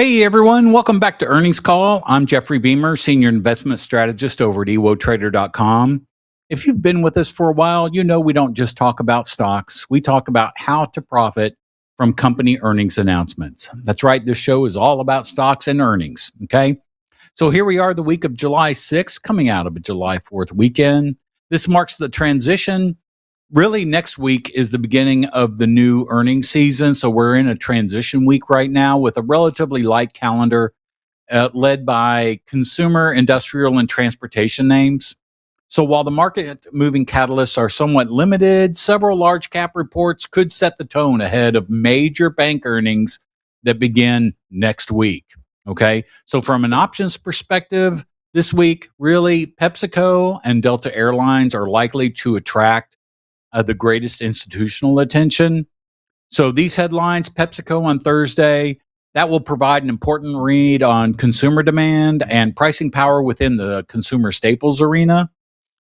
Hey everyone, welcome back to Earnings Call. I'm Jeffrey Beamer, Senior Investment Strategist over at ewotrader.com. If you've been with us for a while, you know we don't just talk about stocks. We talk about how to profit from company earnings announcements. That's right, this show is all about stocks and earnings, okay? So here we are the week of July 6th, coming out of a July 4th weekend. This marks the transition. Really, next week is the beginning of the new earnings season. So we're in a transition week right now with a relatively light calendar led by consumer, industrial, and transportation names. So while the market moving catalysts are somewhat limited, several large cap reports could set the tone ahead of major bank earnings that begin next week. Okay, so from an options perspective, this week, really, PepsiCo and Delta Airlines are likely to attract the greatest institutional attention. So these headlines, PepsiCo on Thursday, that will provide an important read on consumer demand and pricing power within the consumer staples arena.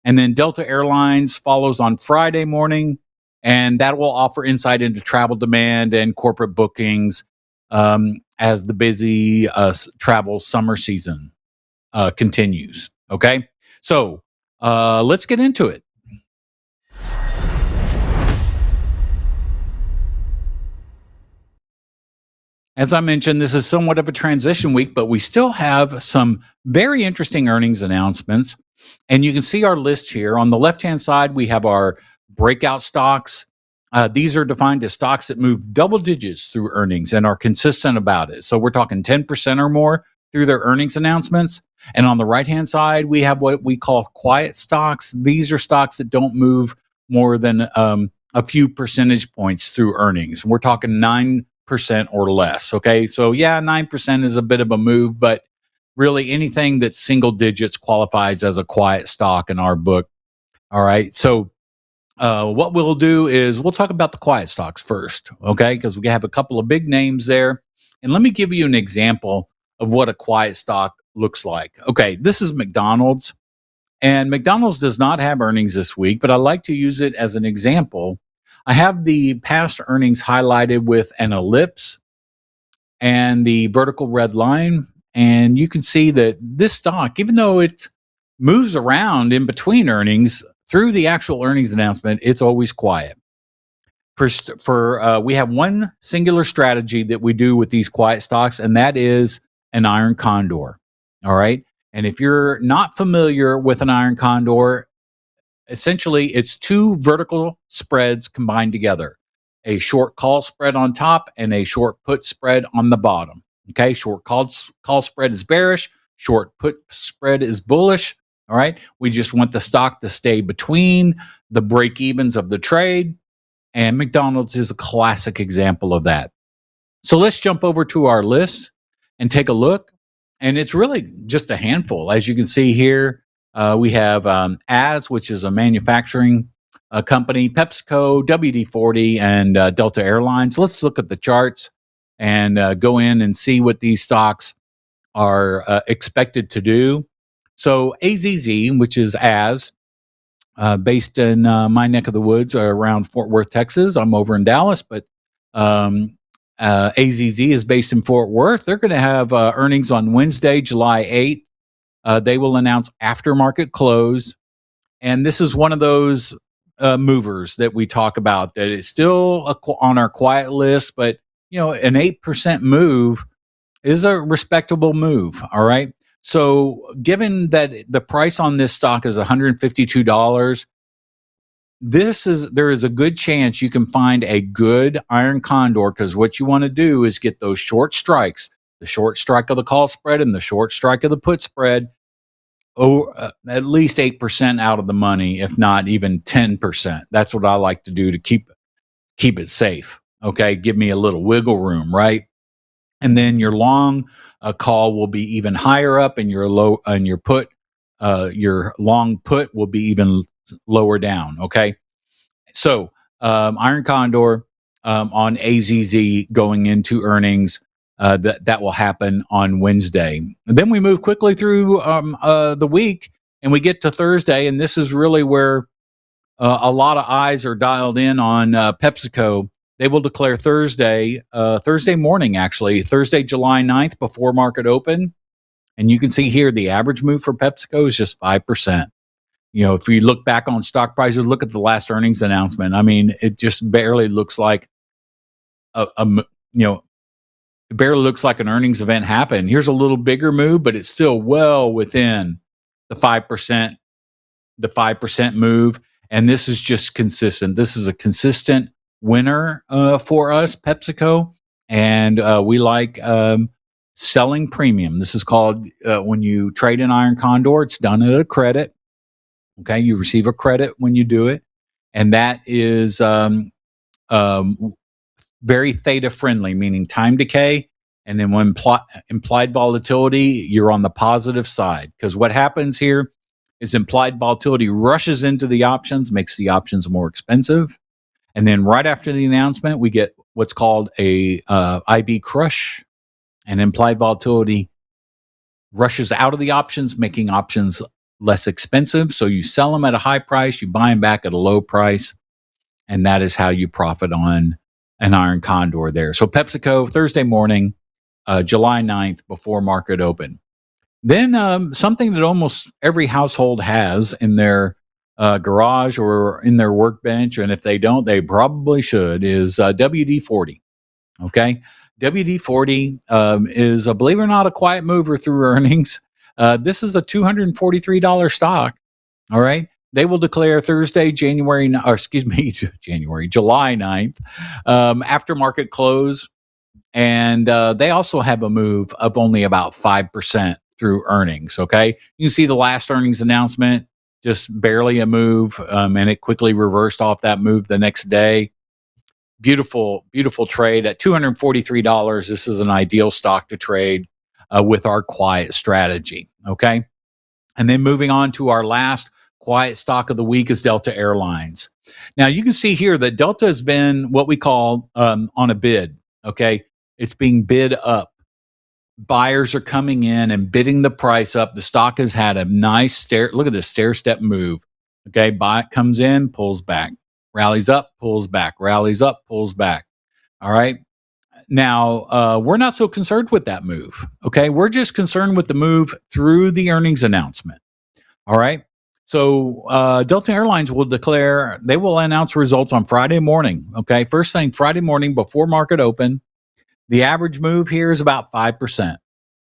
And then Delta Airlines follows on Friday morning, and that will offer insight into travel demand and corporate bookings as the busy travel summer season continues. Okay, so let's get into it. As I mentioned, this is somewhat of a transition week, but we still have some very interesting earnings announcements. And you can see our list here. On the left-hand side, we have our breakout stocks. These are defined as stocks that move double digits through earnings and are consistent about it. So we're talking 10% or more through their earnings announcements. And on the right-hand side, we have what we call quiet stocks. These are stocks that don't move more than a few percentage points through earnings. We're talking 9% or less. Okay. So yeah, 9% is a bit of a move, but really anything that's single digits qualifies as a quiet stock in our book. All right. So what we'll do is we'll talk about the quiet stocks first. Okay. Because we have a couple of big names there. And let me give you an example of what a quiet stock looks like. Okay. This is McDonald's, and McDonald's does not have earnings this week, but I like to use it as an example. I have the past earnings highlighted with an ellipse and the vertical red line. And you can see that this stock, even though it moves around in between earnings, through the actual earnings announcement, it's always quiet. We have one singular strategy that we do with these quiet stocks, and that is an iron condor. All right. And if you're not familiar with an iron condor, essentially, it's two vertical spreads combined together, a short call spread on top and a short put spread on the bottom. Okay, short call spread is bearish, short put spread is bullish. All right, we just want the stock to stay between the break evens of the trade, and McDonald's is a classic example of that. So let's jump over to our list and take a look, and it's really just a handful. As you can see here, we have AZZ, which is a manufacturing company, PepsiCo, WD-40, and Delta Airlines. Let's look at the charts and go in and see what these stocks are expected to do. So AZZ, which is AZZ, based in my neck of the woods around Fort Worth, Texas. I'm over in Dallas, but AZZ is based in Fort Worth. They're going to have earnings on Wednesday, July 8th. They will announce after market close. And this is one of those movers that we talk about that is still on our quiet list, but you know, an 8% move is a respectable move. All right. So given that the price on this stock is $152, there is a good chance you can find a good iron condor, because what you want to do is get those short strikes, the short strike of the call spread and the short strike of the put spread, at least 8% out of the money, if not even 10%. That's what I like to do to keep it safe. Okay, give me a little wiggle room, right? And then your long call will be even higher up, and your long put will be even lower down. Okay, so iron condor on AZZ going into earnings. That will happen on Wednesday. And then we move quickly through the week, and we get to Thursday, and this is really where a lot of eyes are dialed in on PepsiCo. They will declare Thursday morning, actually, Thursday, July 9th, before market open. And you can see here the average move for PepsiCo is just 5%. If you look back on stock prices, look at the last earnings announcement. I mean, it just barely looks like it barely looks like an earnings event happened. Here's a little bigger move, but it's still well within the 5%, move. And this is just consistent. This is a consistent winner for us, PepsiCo. And we like selling premium. This is called, when you trade an iron condor, it's done at a credit. Okay, you receive a credit when you do it. And that is very theta friendly, meaning time decay. And then when implied volatility, you're on the positive side. Because what happens here is implied volatility rushes into the options, makes the options more expensive. And then right after the announcement, we get what's called a IB crush. And implied volatility rushes out of the options, making options less expensive. So you sell them at a high price, you buy them back at a low price. And that is how you profit on an iron condor there. So PepsiCo, Thursday morning, July 9th, before market open. Then something that almost every household has in their garage or in their workbench, and if they don't, they probably should, is WD-40. Okay? WD-40 is, believe it or not, a quiet mover through earnings. This is a $243 stock. All right? They will declare Thursday, July 9th, after market close. And they also have a move of only about 5% through earnings, okay? You see the last earnings announcement, just barely a move, and it quickly reversed off that move the next day. Beautiful, beautiful trade at $243. This is an ideal stock to trade with our quiet strategy, okay? And then moving on to our last quiet stock of the week is Delta Airlines. Now, you can see here that Delta has been what we call on a bid, okay? It's being bid up. Buyers are coming in and bidding the price up. The stock has had a nice look at this stair-step move. Okay, buy comes in, pulls back, rallies up, pulls back, rallies up, pulls back. All right. Now, we're not so concerned with that move. Okay, we're just concerned with the move through the earnings announcement. All right. So Delta Airlines they will announce results on Friday morning. Okay, first thing Friday morning before market open. The average move here is about 5%.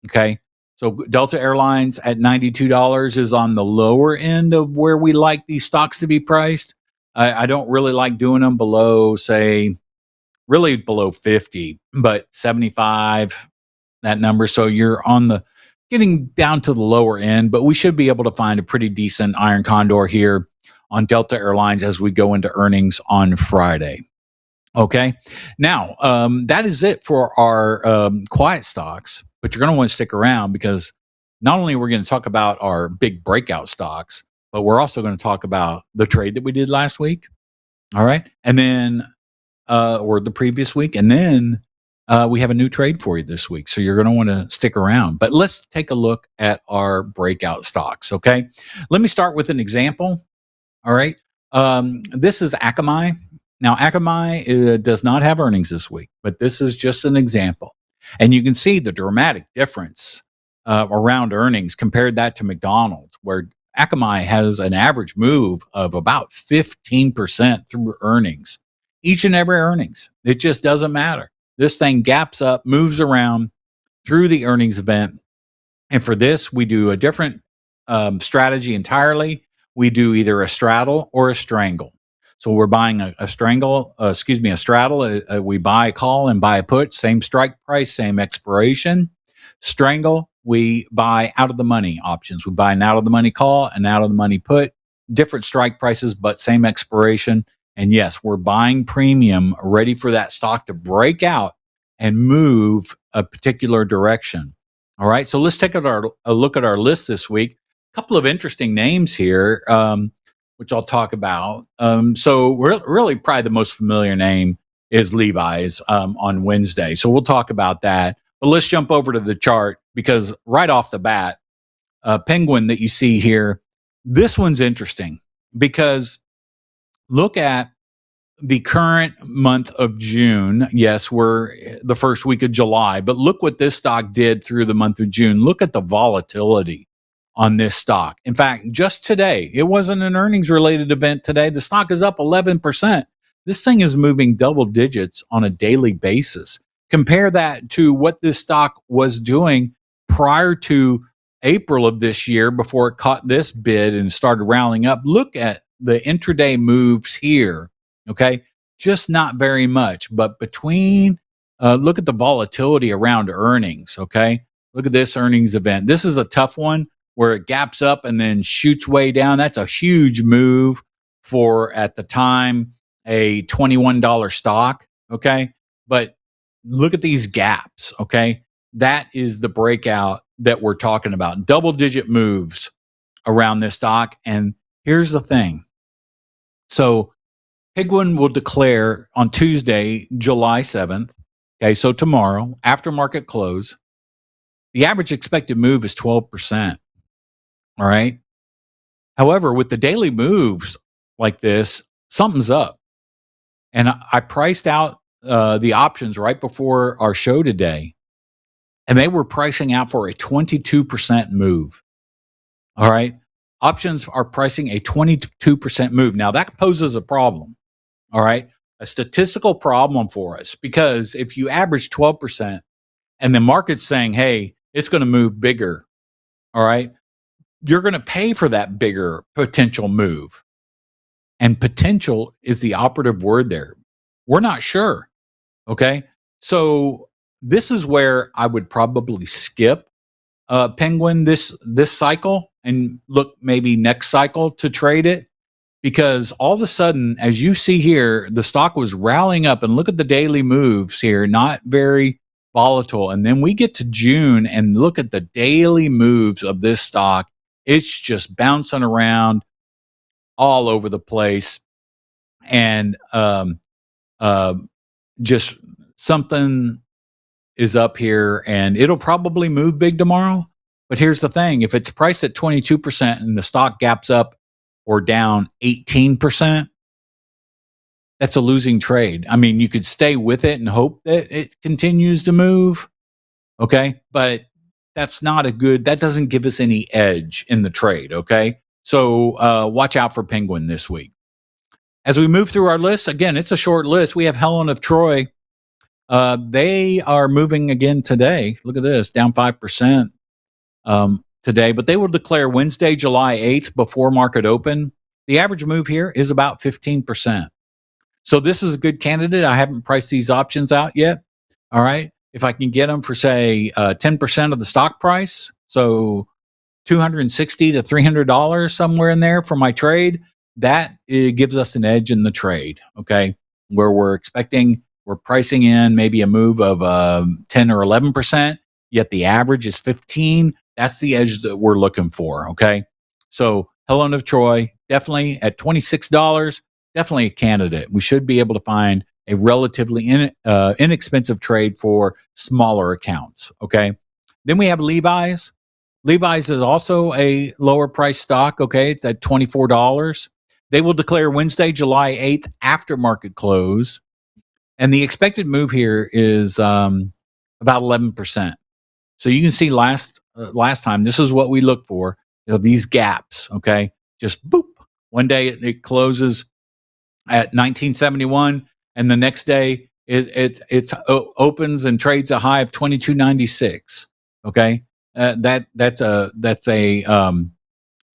Okay. So Delta Airlines at $92 is on the lower end of where we like these stocks to be priced. I don't really like doing them below, say, really below 50, but 75, that number. So you're getting down to the lower end, but we should be able to find a pretty decent iron condor here on Delta Airlines as we go into earnings on Friday. Okay. Now, that is it for our quiet stocks, but you're going to want to stick around because not only are we going to talk about our big breakout stocks, but we're also going to talk about the trade that we did last week. All right. And then, or the previous week. And then we have a new trade for you this week. So you're going to want to stick around. But let's take a look at our breakout stocks. Okay. Let me start with an example. All right. This is Akamai. Now, Akamai does not have earnings this week, but this is just an example. And you can see the dramatic difference around earnings. Compared that to McDonald's, where Akamai has an average move of about 15% through earnings. Each and every earnings. It just doesn't matter. This thing gaps up, moves around through the earnings event. And for this, we do a different strategy entirely. We do either a straddle or a strangle. So we're buying a straddle. We buy a call and buy a put, same strike price, same expiration. Strangle, we buy out of the money options. We buy an out of the money call, an out of the money put, different strike prices, but same expiration. And yes, we're buying premium, ready for that stock to break out and move a particular direction. All right, so let's take a look at our list this week. A couple of interesting names here. Which I'll talk about. So really probably the most familiar name is Levi's on Wednesday. So we'll talk about that. But let's jump over to the chart because right off the bat, Penguin that you see here, this one's interesting because look at the current month of June. Yes, we're the first week of July, but look what this stock did through the month of June. Look at the volatility on this stock. In fact, just today, it wasn't an earnings related event today. The stock is up 11%. This thing is moving double digits on a daily basis. Compare that to what this stock was doing prior to April of this year before it caught this bid and started rallying up. Look at the intraday moves here. Okay. Just not very much, but between, look at the volatility around earnings. Okay. Look at this earnings event. This is a tough one where it gaps up and then shoots way down. That's a huge move for, at the time, a $21 stock. Okay. But look at these gaps. Okay. That is the breakout that we're talking about. Double digit moves around this stock. And here's the thing. So Penguin will declare on Tuesday, July 7th. Okay. So tomorrow, after market close, the average expected move is 12%. All right. However, with the daily moves like this, something's up. And I priced out the options right before our show today, and they were pricing out for a 22% move. All right. Options are pricing a 22% move. Now that poses a problem. All right. A statistical problem for us, because if you average 12% and the market's saying, hey, it's going to move bigger. All right. You're going to pay for that bigger potential move. And potential is the operative word there. We're not sure. Okay. So this is where I would probably skip Penguin this cycle and look maybe next cycle to trade it, because all of a sudden, as you see here, the stock was rallying up, and look at the daily moves here, not very volatile. And then we get to June and look at the daily moves of this stock. It's just bouncing around all over the place. And just something is up here, and it'll probably move big tomorrow. But here's the thing. If it's priced at 22% and the stock gaps up or down 18%, that's a losing trade. I mean, you could stay with it and hope that it continues to move. Okay. But that's not a good, that doesn't give us any edge in the trade. Okay. So watch out for Penguin this week. As we move through our list, again, it's a short list. We have Helen of Troy. They are moving again today. Look at this, down 5% today, but they will declare Wednesday, July 8th before market open. The average move here is about 15%. So this is a good candidate. I haven't priced these options out yet. All right. If I can get them for, say, 10% of the stock price, so $260 to $300 somewhere in there for my trade, that gives us an edge in the trade. Okay. Where we're pricing in maybe a move of 10 or 11%, yet the average is 15. That's the edge that we're looking for. Okay. So Helen of Troy, definitely at $26, definitely a candidate. We should be able to find a relatively inexpensive trade for smaller accounts. Okay. Then we have Levi's. Levi's is also a lower price stock. Okay. It's at $24. They will declare Wednesday, July 8th after market close. And the expected move here is about 11%. So you can see last time, this is what we look for, these gaps, okay? Just boop. One day it closes at 1971, and the next day it opens and trades a high of 22.96, okay? That's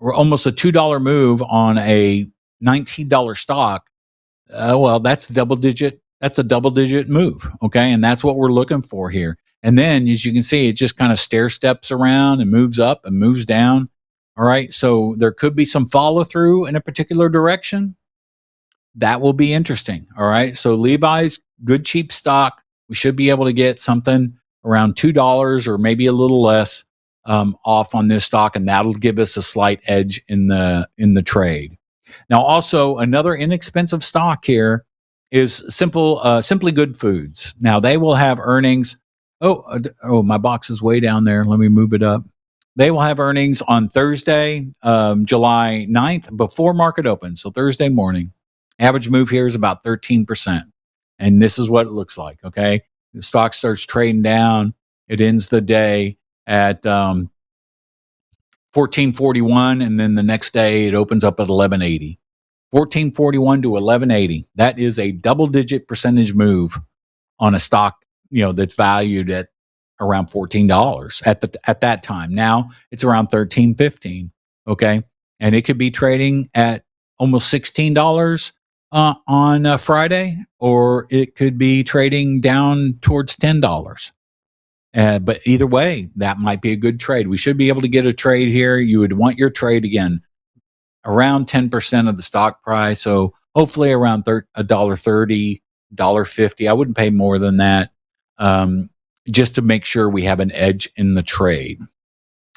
almost a $2 move on a $19 stock. Well, that's a double digit move. Okay. And that's what we're looking for here. And then as you can see, it just kind of stair steps around and moves up and moves down. All right. So there could be some follow through in a particular direction. That will be interesting. All right. So Levi's, good cheap stock. We should be able to get something around $2 or maybe a little less off on this stock. And that'll give us a slight edge in the trade. Now, also another inexpensive stock here is Simply Good Foods. Now they will have earnings. Oh, my box is way down there. Let me move it up. They will have earnings on Thursday, July 9th before market open. So Thursday morning. Average move here is about 13%. And this is what it looks like, okay? The stock starts trading down. It ends the day at 1441, and then the next day it opens up at 1180. 1441 to 1180. That is a double-digit percentage move on a stock, that's valued at around $14 at that time. Now it's around $13.15. Okay, and it could be trading at almost $16 on Friday, or it could be trading down towards $10. But either way, that might be a good trade. We should be able to get a trade here. You would want your trade again around 10% of the stock price. So hopefully around $1.30, $1.50. I wouldn't pay more than that, just to make sure we have an edge in the trade.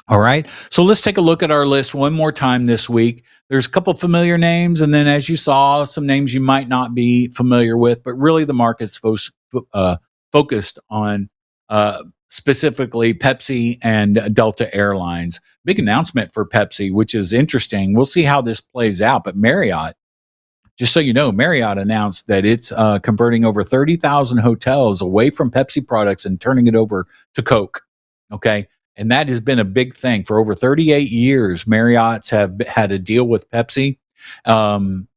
All right. So let's take a look at our list one more time this week. There's a couple familiar names, and then as you saw, some names you might not be familiar with, but really the market's focused on specifically Pepsi and Delta Airlines. Big announcement for Pepsi, which is interesting. We'll see how this plays out. But Marriott, just so you know, Marriott announced that it's converting over 30,000 hotels away from Pepsi products and turning it over to Coke. Okay. And that has been a big thing. For over 38 years, Marriott's have had a deal with Pepsi, and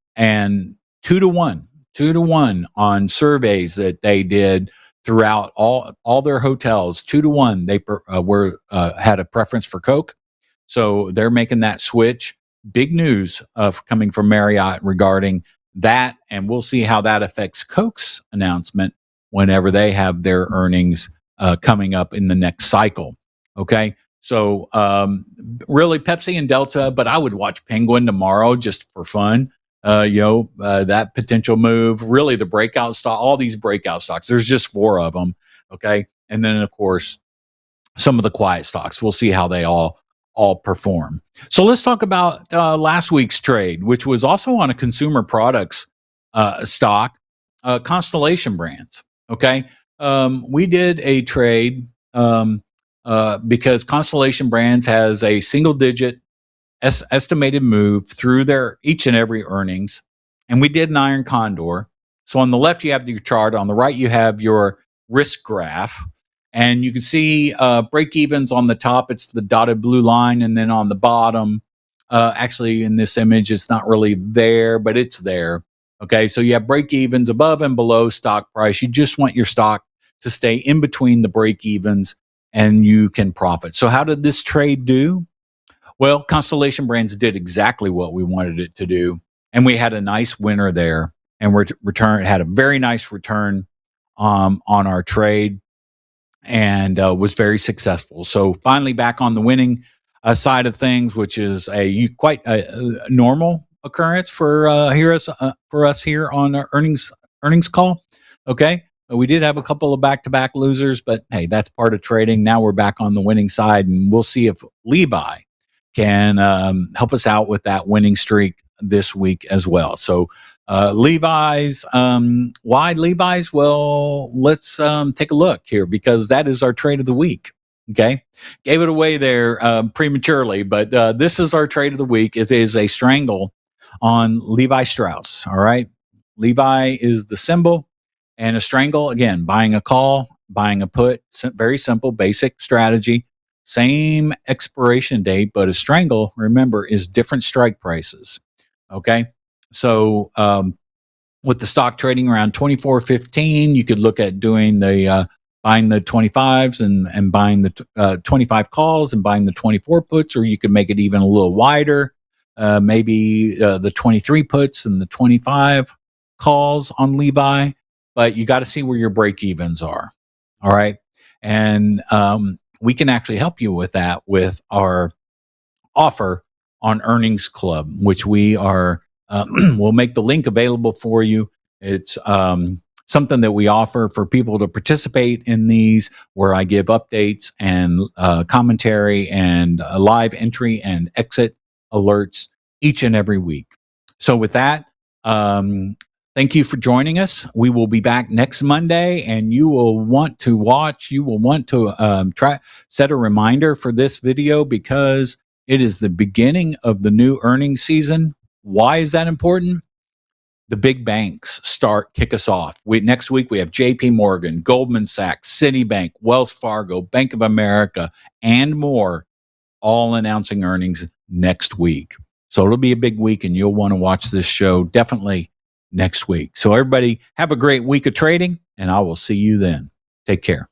2-to-1 on surveys that they did throughout all their hotels. 2-to-1, they had a preference for Coke. So they're making that switch. Big news coming from Marriott regarding that, and we'll see how that affects Coke's announcement whenever they have their earnings coming up in the next cycle. Okay, so really Pepsi and Delta, but I would watch Penguin tomorrow just for fun. That potential move, really the breakout stock, all these breakout stocks. There's just 4 of them. Okay, and then of course some of the quiet stocks. We'll see how they all perform. So let's talk about last week's trade, which was also on a consumer products stock, Constellation Brands. Okay, we did a trade. Because Constellation Brands has a single-digit estimated move through their each and every earnings, and we did an iron condor. So on the left you have your chart, on the right you have your risk graph, and you can see break-evens on the top. It's the dotted blue line, and then on the bottom, actually in this image it's not really there, but it's there. Okay, so you have break-evens above and below stock price. You just want your stock to stay in between the break-evens, and you can profit. So how did this trade do? Well, Constellation Brands did exactly what we wanted it to do, and we had a nice winner there, and had a very nice return on our trade, and was very successful. So finally back on the winning side of things, which is quite a normal occurrence for us here on our earnings call. Okay. We did have a couple of back-to-back losers, but hey, that's part of trading. Now we're back on the winning side, and we'll see if Levi can help us out with that winning streak this week as well. So Levi's, why Levi's? Well, let's take a look here, because that is our trade of the week. Okay, gave it away there prematurely, but this is our trade of the week. It is a strangle on Levi Strauss. All right, Levi is the symbol. And a strangle, again, buying a call, buying a put, very simple, basic strategy, same expiration date, but a strangle, remember, is different strike prices. Okay, so with the stock trading around 24.15, you could look at doing the buying the 25s and buying the 25 calls and buying the 24 puts, or you could make it even a little wider, maybe the 23 puts and the 25 calls on Levi. But you got to see where your break-evens are. All right. And we can actually help you with that with our offer on Earnings Club, which we are, we'll make the link available for you. It's something that we offer for people to participate in these, where I give updates and commentary and live entry and exit alerts each and every week. So with that, thank you for joining us. We will be back next Monday, and you will want to watch. You will want to set a reminder for this video, because it is the beginning of the new earnings season. Why is that important? the big banks kick us off. Next week, we have JP Morgan, Goldman Sachs, Citibank, Wells Fargo, Bank of America, and more, all announcing earnings next week. So it'll be a big week, and you'll want to watch this show definitely next week. So everybody have a great week of trading, and I will see you then. Take care.